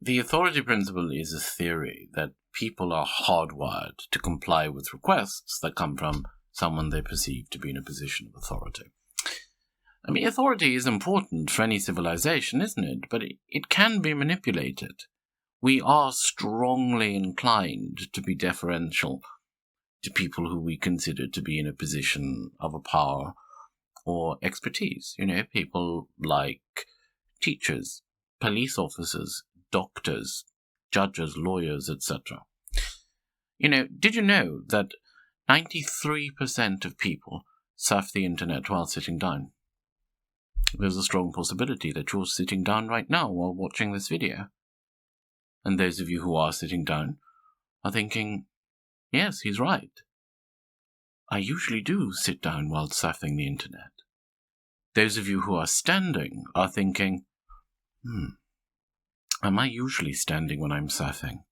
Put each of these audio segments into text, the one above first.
The authority principle is a theory that people are hardwired to comply with requests that come from someone they perceive to be in a position of authority. I mean, authority is important for any civilization, isn't it? But it can be manipulated. We are strongly inclined to be deferential to people who we consider to be in a position of a power or expertise. People like teachers, police officers, doctors, judges, lawyers, etc. Did you know that 93% of people surf the internet while sitting down? There's a strong possibility that you're sitting down right now while watching this video. And those of you who are sitting down are thinking, yes, he's right. I usually do sit down while surfing the internet. Those of you who are standing are thinking, am I usually standing when I'm surfing?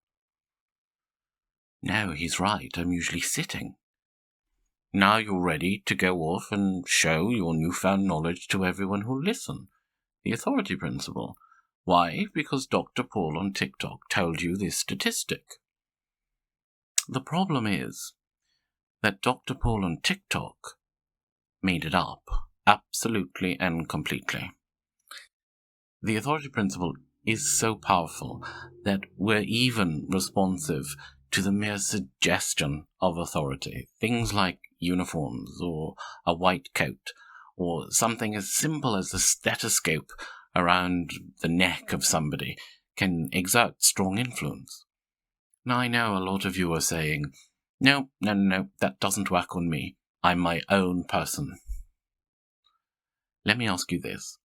No, he's right. I'm usually sitting. Now you're ready to go off and show your newfound knowledge to everyone who'll listen. The authority principle. Why? Because Dr. Paul on TikTok told you this statistic. The problem is that Dr. Paul on TikTok made it up, absolutely and completely. The authority principle is so powerful that we're even responsive to the mere suggestion of authority. Things like uniforms or a white coat or something as simple as a stethoscope around the neck of somebody can exert strong influence. Now, I know a lot of you are saying, no, that doesn't work on me. I'm my own person. Let me ask you this.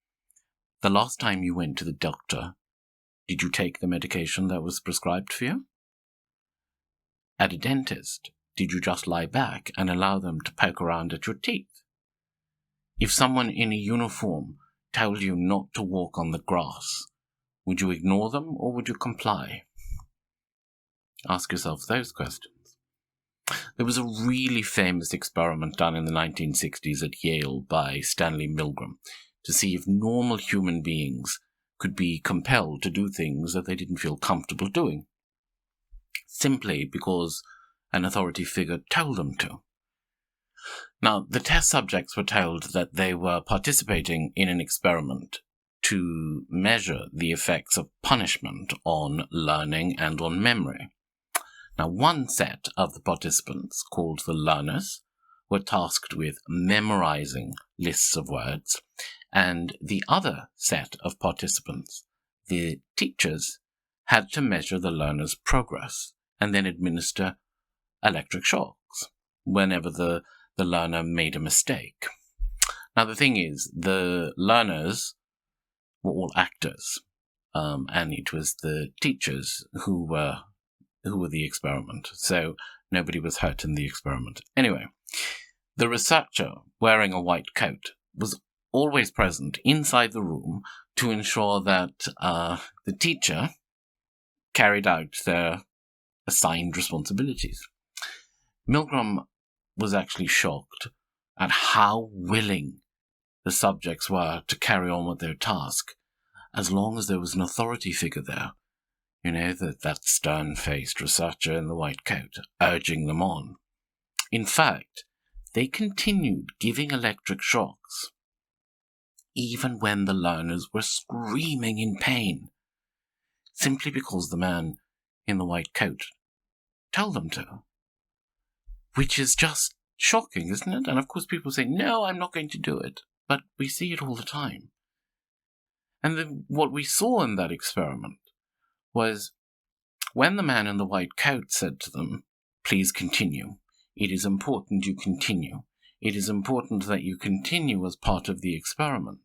The last time you went to the doctor, did you take the medication that was prescribed for you? At a dentist, did you just lie back and allow them to poke around at your teeth? If someone in a uniform told you not to walk on the grass, would you ignore them or would you comply? Ask yourself those questions. There was a really famous experiment done in the 1960s at Yale by Stanley Milgram to see if normal human beings could be compelled to do things that they didn't feel comfortable doing, simply because an authority figure told them to. Now, the test subjects were told that they were participating in an experiment to measure the effects of punishment on learning and on memory. Now, one set of the participants, called the learners, were tasked with memorizing lists of words, and the other set of participants, the teachers, had to measure the learner's progress and then administer electric shocks whenever the learner made a mistake. Now, the thing is, the learners were all actors, and it was the teachers who were the experiment, so nobody was hurt in the experiment. Anyway, the researcher wearing a white coat was always present inside the room to ensure that the teacher carried out their assigned responsibilities. Milgram was actually shocked at how willing the subjects were to carry on with their task, as long as there was an authority figure there. That stern-faced researcher in the white coat, urging them on. In fact, they continued giving electric shocks, even when the learners were screaming in pain, simply because the man in the white coat told them to. Which is just shocking, isn't it? And of course people say, no, I'm not going to do it. But we see it all the time. And then what we saw in that experiment was when the man in the white coat said to them, please continue. It is important you continue. It is important that you continue as part of the experiment.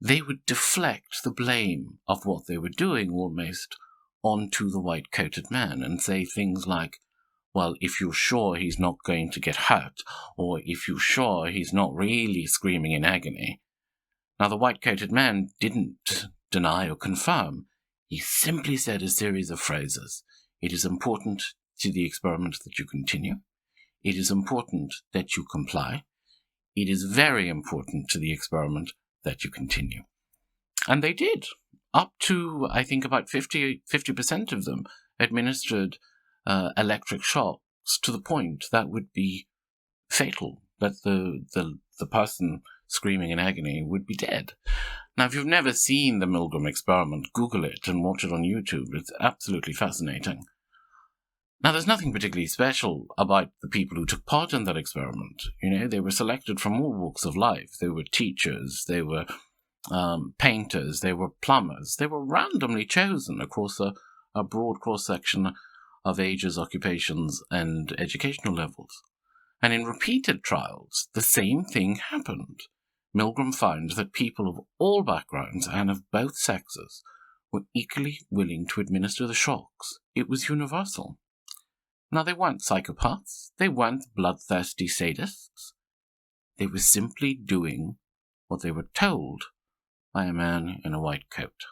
They would deflect the blame of what they were doing almost onto the white-coated man and say things like, well, if you're sure he's not going to get hurt, or if you're sure he's not really screaming in agony. Now, the white-coated man didn't deny or confirm. He simply said a series of phrases. It is important to the experiment that you continue. It is important that you comply. It is very important to the experiment that you continue. And they did. up to, I think, about 50% of them administered electric shocks to the point that would be fatal, that the person screaming in agony would be dead. Now, if you've never seen the Milgram experiment, Google it and watch it on YouTube. It's absolutely fascinating. Now, there's nothing particularly special about the people who took part in that experiment. They were selected from all walks of life. They were teachers, they were painters, they were plumbers. They were randomly chosen across a broad cross-section of ages, occupations, and educational levels. And in repeated trials, the same thing happened. Milgram found that people of all backgrounds and of both sexes were equally willing to administer the shocks. It was universal. Now, they weren't psychopaths. They weren't bloodthirsty sadists. They were simply doing what they were told by a man in a white coat.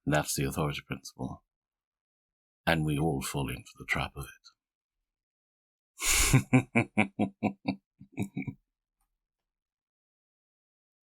That's the authority principle. And we all fall into the trap of it.